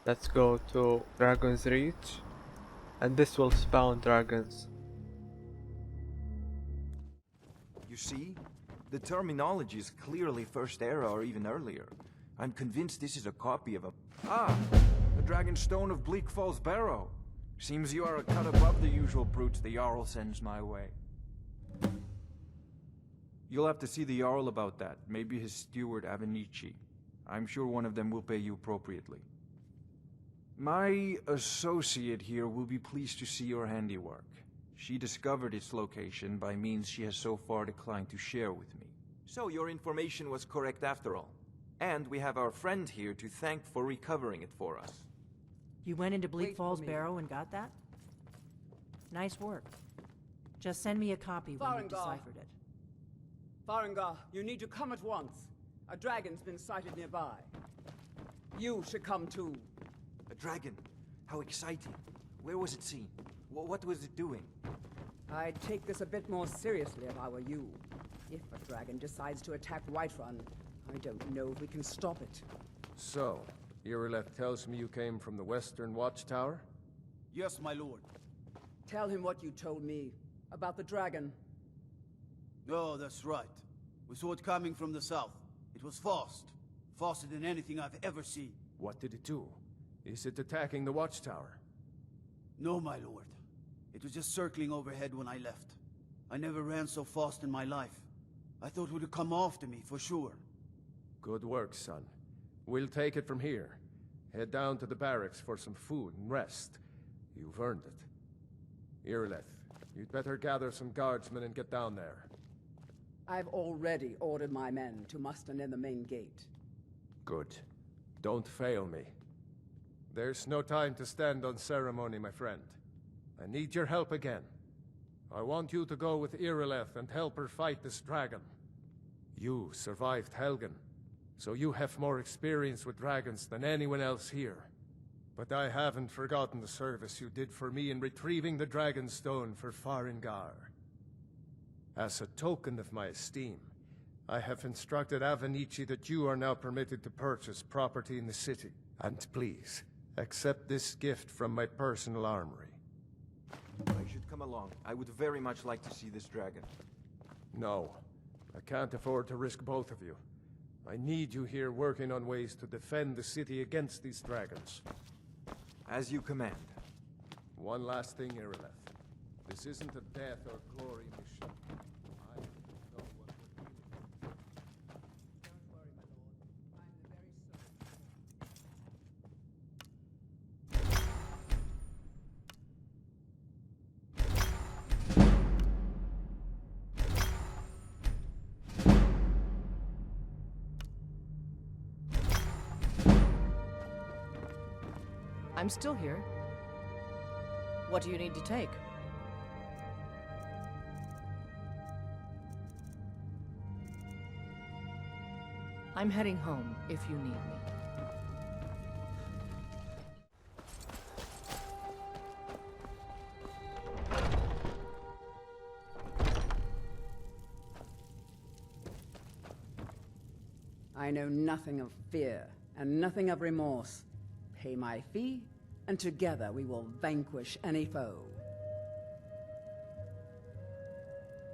Let's go to Dragon's Reach, and this will spawn dragons. You see? The terminology is clearly First Era or even earlier. I'm convinced this is a copy of a... Ah! The Dragon Stone of Bleak Falls Barrow. Seems you are a cut above the usual brutes the Jarl sends my way. You'll have to see the Jarl about that. Maybe his steward Avenici. I'm sure one of them will pay you appropriately. My associate here will be pleased to see your handiwork. She discovered its location by means she has so far declined to share with me. So your information was correct after all. And we have our friend here to thank for recovering it for us. You went into Bleak Wait Falls for me. Barrow and got that? Nice work. Just send me a copy when you've Farengar. deciphered it. Farengar, you need to come at once. A dragon's been sighted nearby. You should come too. A dragon? How exciting. Where was it seen? What was it doing? I'd take this a bit more seriously if I were you. If a dragon decides to attack Whiterun, I don't know if we can stop it. So, Irileth tells me you came from the Western Watchtower? Yes, my lord. Tell him what you told me about the dragon. Oh, that's right. We saw it coming from the south. It was fast. Faster than anything I've ever seen. What did it do? Is it attacking the Watchtower? No, my lord. It was just circling overhead when I left. I never ran so fast in my life. I thought it would come after me, for sure. Good work, son. We'll take it from here. Head down to the barracks for some food and rest. You've earned it. Irileth, you'd better gather some guardsmen and get down there. I've already ordered my men to muster near the main gate. Good. Don't fail me. There's no time to stand on ceremony, my friend. I need your help again. I want you to go with Irileth and help her fight this dragon. You survived Helgen, so you have more experience with dragons than anyone else here. But I haven't forgotten the service you did for me in retrieving the Dragon Stone for Farengar. As a token of my esteem, I have instructed Avenici that you are now permitted to purchase property in the city. And please, accept this gift from my personal armory. I should come along. I would very much like to see this dragon. No, I can't afford to risk both of you. I need you here working on ways to defend the city against these dragons. As you command. One last thing, Irileth. This isn't a death or glory mission. I know what we're dealing with. Don't worry, my lord. I'm the very servant. I'm still here. What do you need to take? I'm heading home if you need me. I know nothing of fear and nothing of remorse. Pay my fee, and together we will vanquish any foe.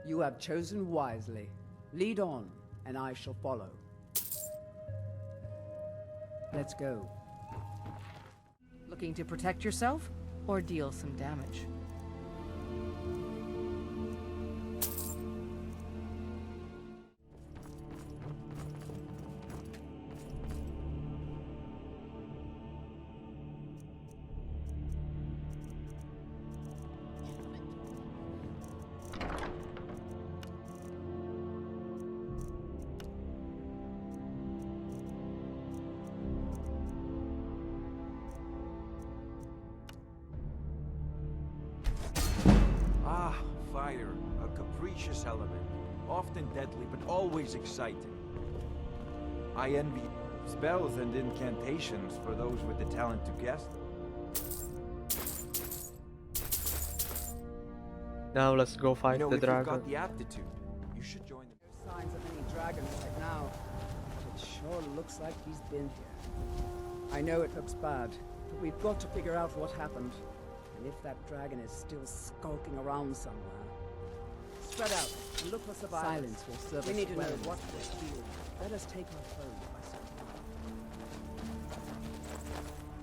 You have chosen wisely. Lead on, and I shall follow. Let's go. Looking to protect yourself or deal some damage? Ah, fire. A capricious element. Often deadly, but always exciting. I envy spells and incantations for those with the talent to guess them. Now let's go fight You know, the if you've dragon. got the aptitude, you should join the... No signs of any dragons right now, but it sure looks like he's been here. I know it looks bad, But we've got to figure out what happened. And if that dragon is still skulking around somewhere. Spread out and look for survivors. Silence will serve us. We need to know what this field. Let us take our phones by surprise.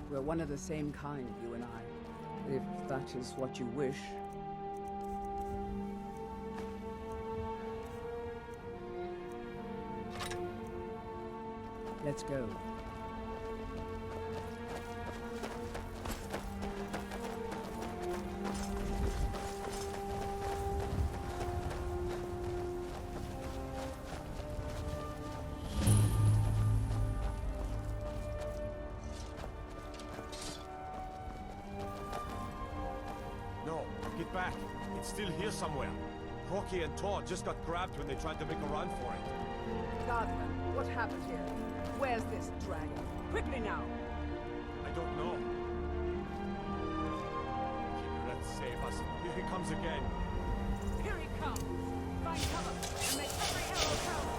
We're one of the same kind, you and I. If that is what you wish. Let's go. No, get back. It's still here somewhere. Rocky and Todd just got grabbed when they tried to make a run for it. Guardsman, what happened here? Where's this dragon? Quickly now! I don't know. Let's save us. Here he comes again. Here he comes! Find cover and make every arrow count!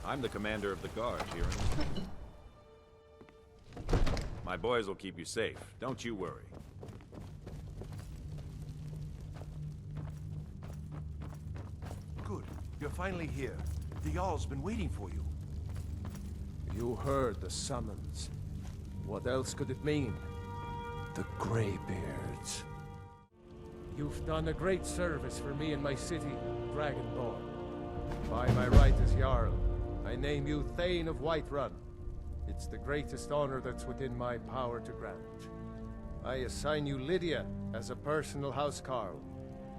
I'm the commander of the guard, Whiterun. My boys will keep you safe. Don't you worry. Good. You're finally here. The Jarl's been waiting for you. You heard the summons. What else could it mean? The Greybeards. You've done a great service for me and my city, Dragonborn. By my right as Jarl, I name you Thane of Whiterun. It's the greatest honor that's within my power to grant. I assign you Lydia as a personal housecarl,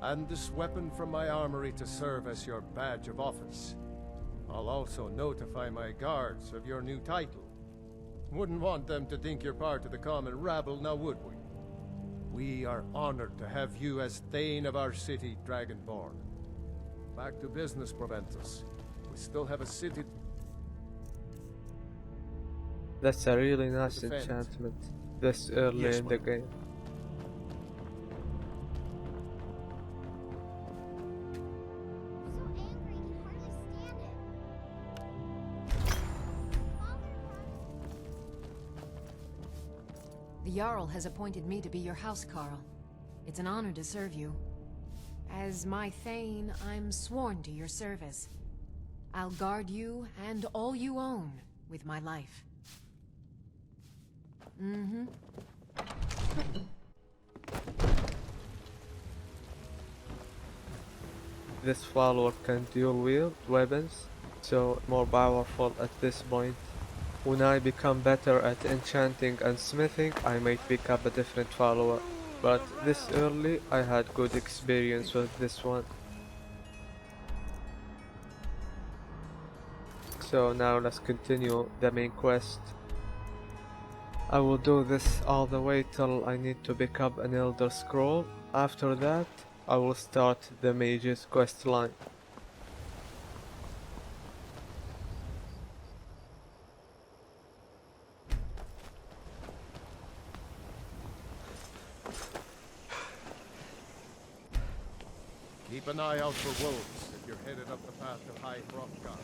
and this weapon from my armory to serve as your badge of office. I'll also notify my guards of your new title. Wouldn't want them to think you're part of the common rabble, now would we? We are honored to have you as Thane of our city, Dragonborn. Back to business, Proventus. We still have a city... That's a really nice Defend. enchantment this early Yes, in the my- game. The Jarl has appointed me to be your housecarl. It's an honor to serve you. As my Thane, I'm sworn to your service. I'll guard you and all you own with my life. Mm-hmm. This follower can dual wield weapons, so more powerful at this point. When I become better at enchanting and smithing, I might pick up a different follower, but this early I had good experience with this one. So now let's continue the main quest. I will do this all the way till I need to pick up an Elder Scroll. After that, I will start the mage's quest line. Keep an eye out for wolves if you're headed up the path to High Hrothgar.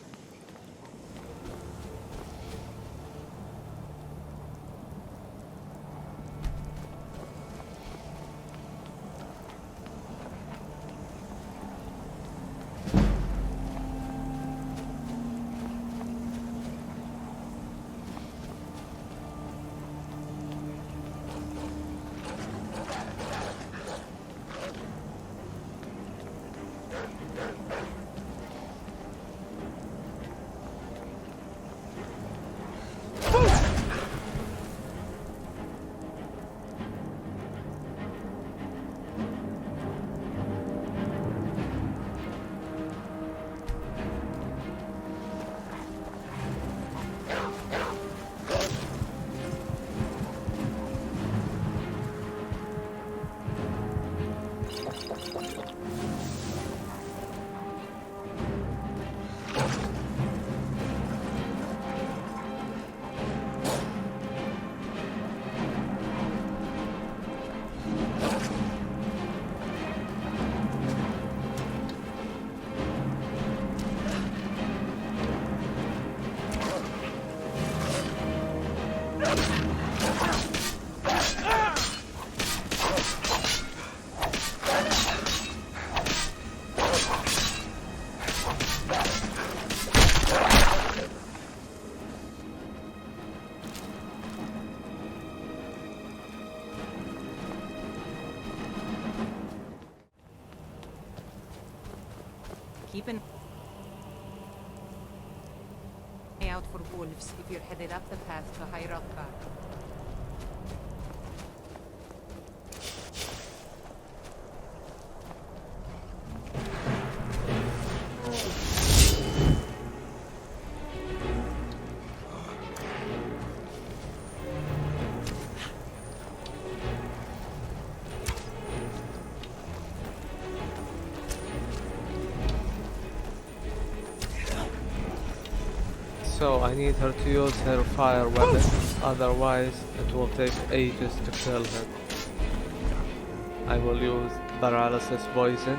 Keep an eye out for wolves if you're headed up the path to High Hrothgar. So I need her to use her fire weapon, otherwise it will take ages to kill him. I will use paralysis poison.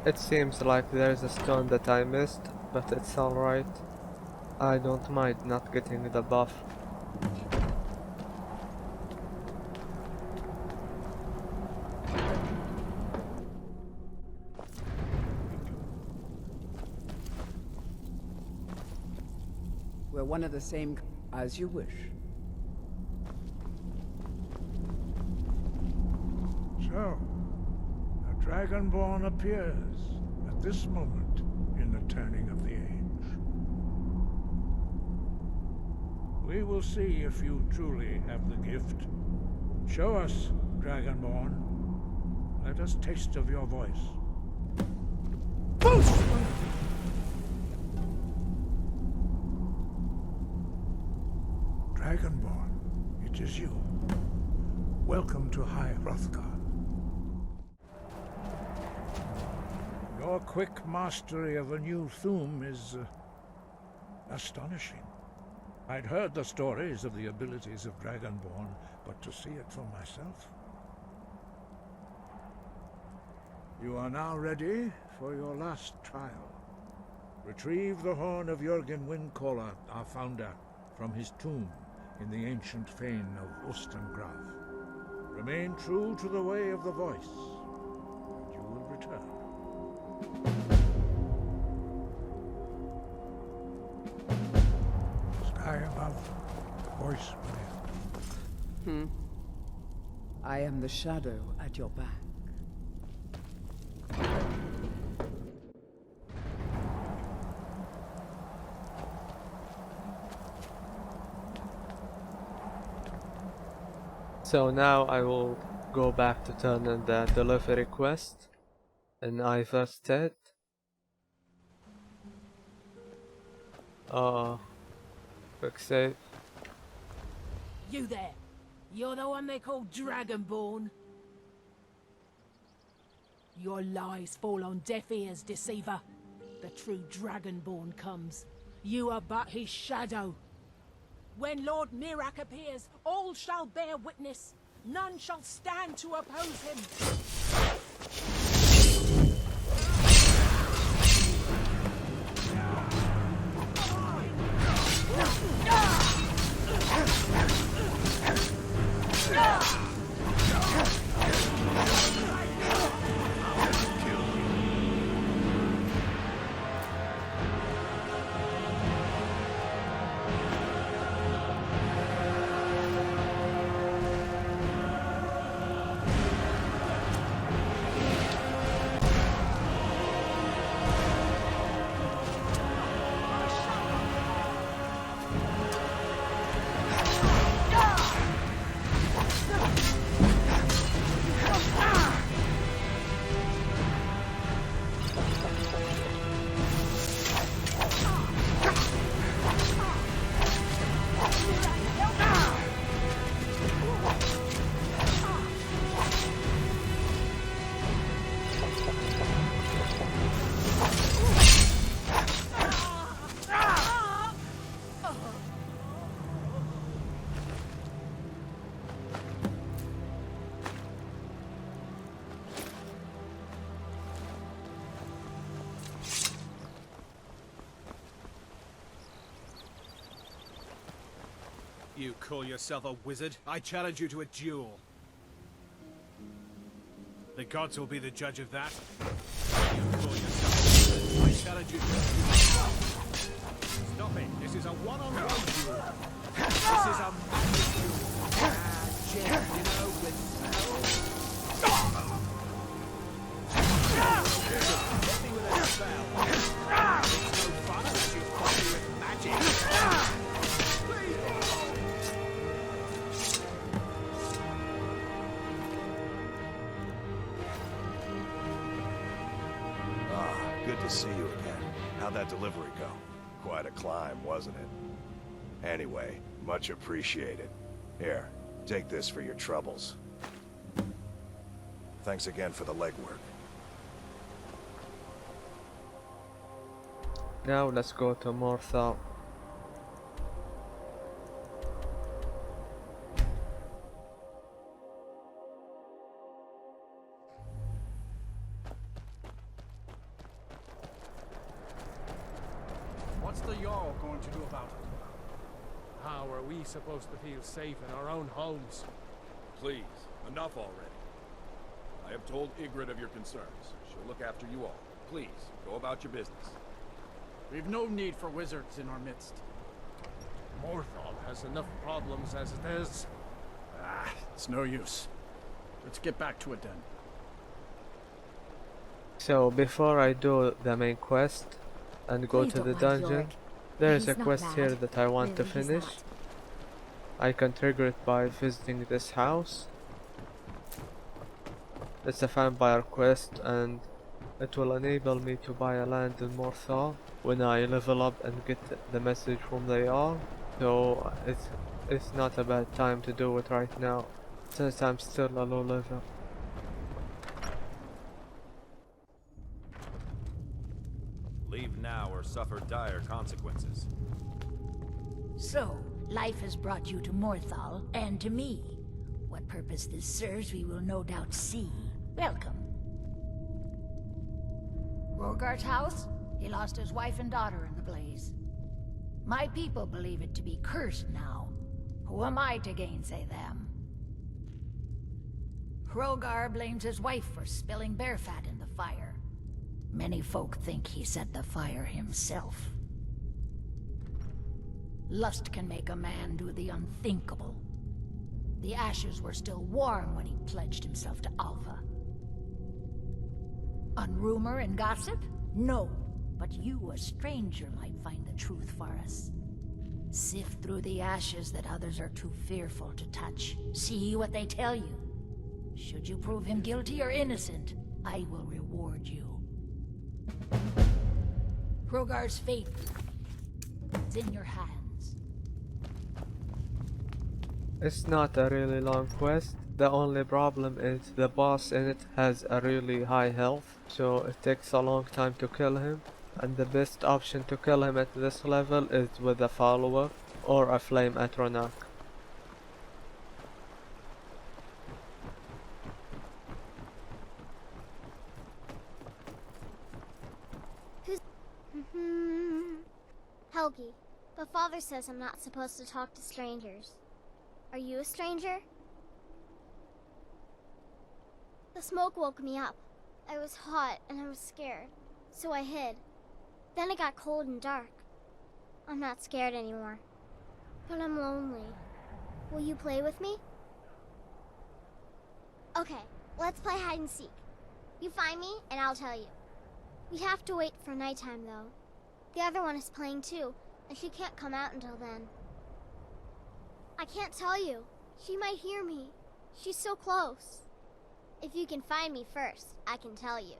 It seems like there's a stone that I missed, but it's alright. I don't mind not getting the buff. We're one of the same... As you wish. So, a Dragonborn appears at this moment in the turning of the age. We will see if you truly have the gift. Show us, Dragonborn. Let us taste of your voice. Boost! Dragonborn, it is you. Welcome to High Hrothgar. Your quick mastery of a new Thuum is astonishing. I'd heard the stories of the abilities of Dragonborn, but to see it for myself... You are now ready for your last trial. Retrieve the horn of Jürgen Windcaller, our founder, from his tomb in the ancient fane of Ustengrav. Remain true to the way of the voice, and you will return. Sky above, voice within. I am the shadow at your back. So now I will go back to turn in the delivery quest in Iverstead. Quick save. You there! You're the one they call Dragonborn? Your lies fall on deaf ears, deceiver. The true Dragonborn comes. You are but his shadow. When Lord Mirak appears, all shall bear witness. None shall stand to oppose him. You call yourself a wizard? I challenge you to a duel. The gods will be the judge of that. You call yourself a wizard? I challenge you to a duel. Stop it. This is a one-on-one duel. This is a magic duel. Magic, you know, with spells. Hit me with a spell. It's no fun unless you fight me with magic. Good to see you again. How'd that delivery go? Quite a climb, wasn't it? Anyway, much appreciated. Here, take this for your troubles. Thanks again for the legwork. Now let's go to Morthal. What's the Jarl going to do about it? How are we supposed to feel safe in our own homes? Please, enough already. I have told Ygritte of your concerns. She'll look after you all. Please, go about your business. We've no need for wizards in our midst. Morthal has enough problems as it is. It's no use. Let's get back to it then. So before I do the main quest and go Please to don't the mind dungeon, Yorick. there is He's a not quest bad. here that I want to Really, he's finish. not. I can trigger it by visiting this house. It's a vampire quest and it will enable me to buy a land in Morthal when I level up and get the message from the Jarl. So it's not a bad time to do it right now, since I'm still a low level. Leave now or suffer dire consequences. So, life has brought you to Morthal, and to me. What purpose this serves, we will no doubt see. Welcome. Rogar's house? He lost his wife and daughter in the blaze. My people believe it to be cursed now. Who am I to gainsay them? Hrogar blames his wife for spilling bear fat in the fire. Many folk think he set the fire himself. Lust can make a man do the unthinkable. The ashes were still warm when he pledged himself to Alva. On rumor and gossip? No. But you, a stranger, might find the truth for us. Sift through the ashes that others are too fearful to touch. See what they tell you. Should you prove him guilty or innocent, I will reward you. Hrogar's fate is in your hands. It's not a really long quest. The only problem is the boss in it has a really high health, so it takes a long time to kill him. And the best option to kill him at this level is with a follower or a flame Atronach. Helgi, but Father says I'm not supposed to talk to strangers. Are you a stranger? The smoke woke me up. I was hot and I was scared, so I hid. Then it got cold and dark. I'm not scared anymore, but I'm lonely. Will you play with me? Okay, let's play hide and seek. You find me and I'll tell you. We have to wait for nighttime though. The other one is playing too, and she can't come out until then. I can't tell you. She might hear me. She's so close. If you can find me first, I can tell you.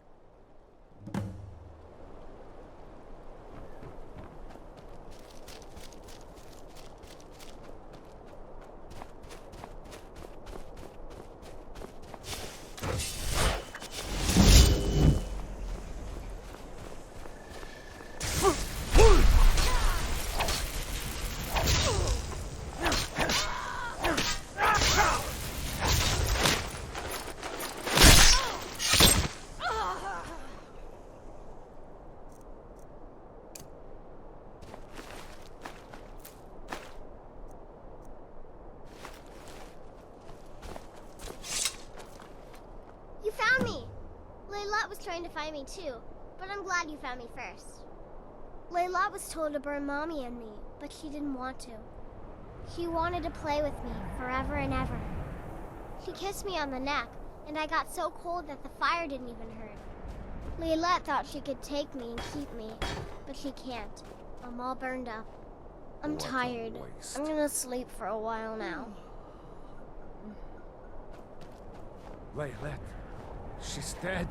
You found me! Layla was trying to find me too, but I'm glad you found me first. Layla was told to burn Mommy and me, but she didn't want to. She wanted to play with me forever and ever. She kissed me on the neck, and I got so cold that the fire didn't even hurt. Layla thought she could take me and keep me, but she can't. I'm all burned up. I'm tired. I'm gonna sleep for a while now. Laylet. She's dead.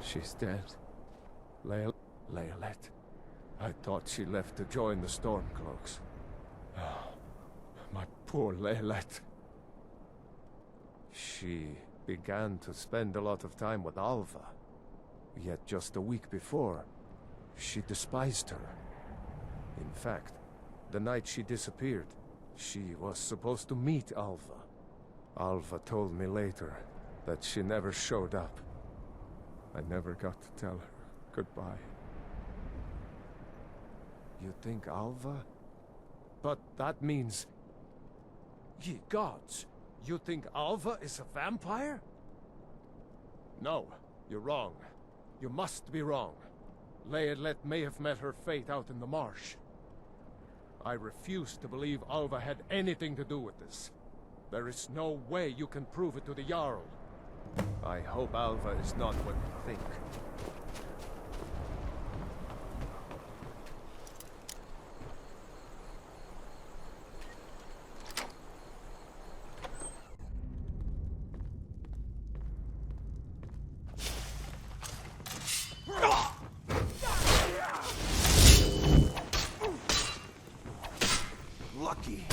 She's dead. Laylet. I thought she left to join the Stormcloaks. Oh, my poor Laylet. She began to spend a lot of time with Alva. Yet just a week before, she despised her. In fact, the night she disappeared, she was supposed to meet Alva. Alva told me later that she never showed up. I never got to tell her goodbye. You think Alva? But that means... Ye gods! You think Alva is a vampire? No, you're wrong. You must be wrong. Leolet may have met her fate out in the marsh. I refuse to believe Alva had anything to do with this. There is no way you can prove it to the Jarl. I hope Alva is not what you think. Lucky.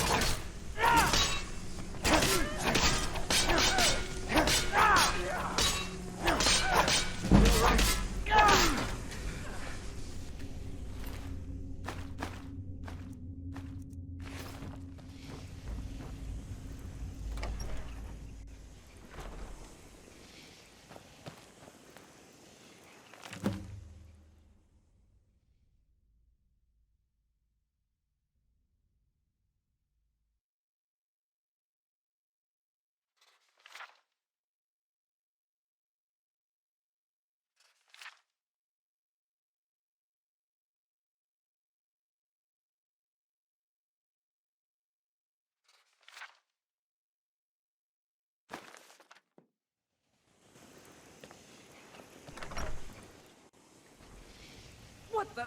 What the?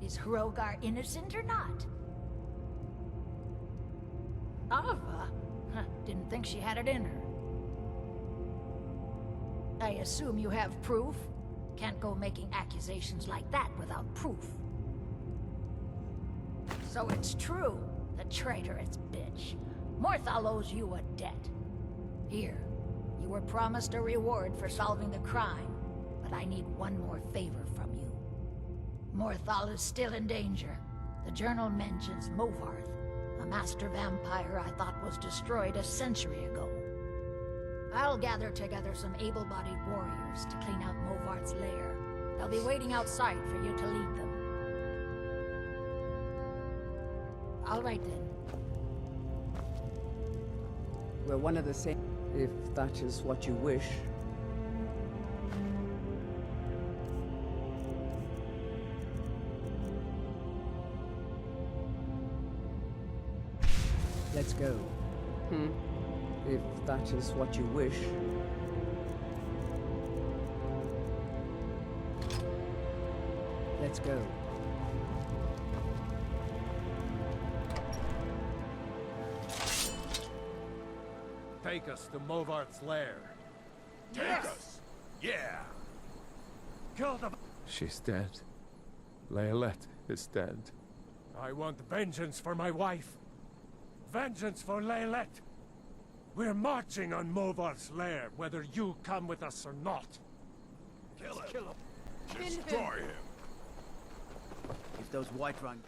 Is Hrogar innocent or not? Alva? Huh, didn't think she had it in her. I assume you have proof? Can't go making accusations like that without proof. So it's true, the traitorous bitch. Morthal owes you a debt. Here, you were promised a reward for solving the crime, but I need one more favor from you. Morthal is still in danger. The journal mentions Movarth, a master vampire I thought was destroyed a century ago. I'll gather together some able-bodied warriors to clean out Movarth's lair. They'll be waiting outside for you to lead them. All right then. We're one of the same, if that is what you wish. Let's go. If that is what you wish. Let's go. Take us to Movarth's lair. Take us! Yeah! Kill them! She's dead. Leolet is dead. I want vengeance for my wife. Vengeance for Leolet. We're marching on Movarth's lair, whether you come with us or not. Kill him! Kill him. Destroy him! If those Whiterun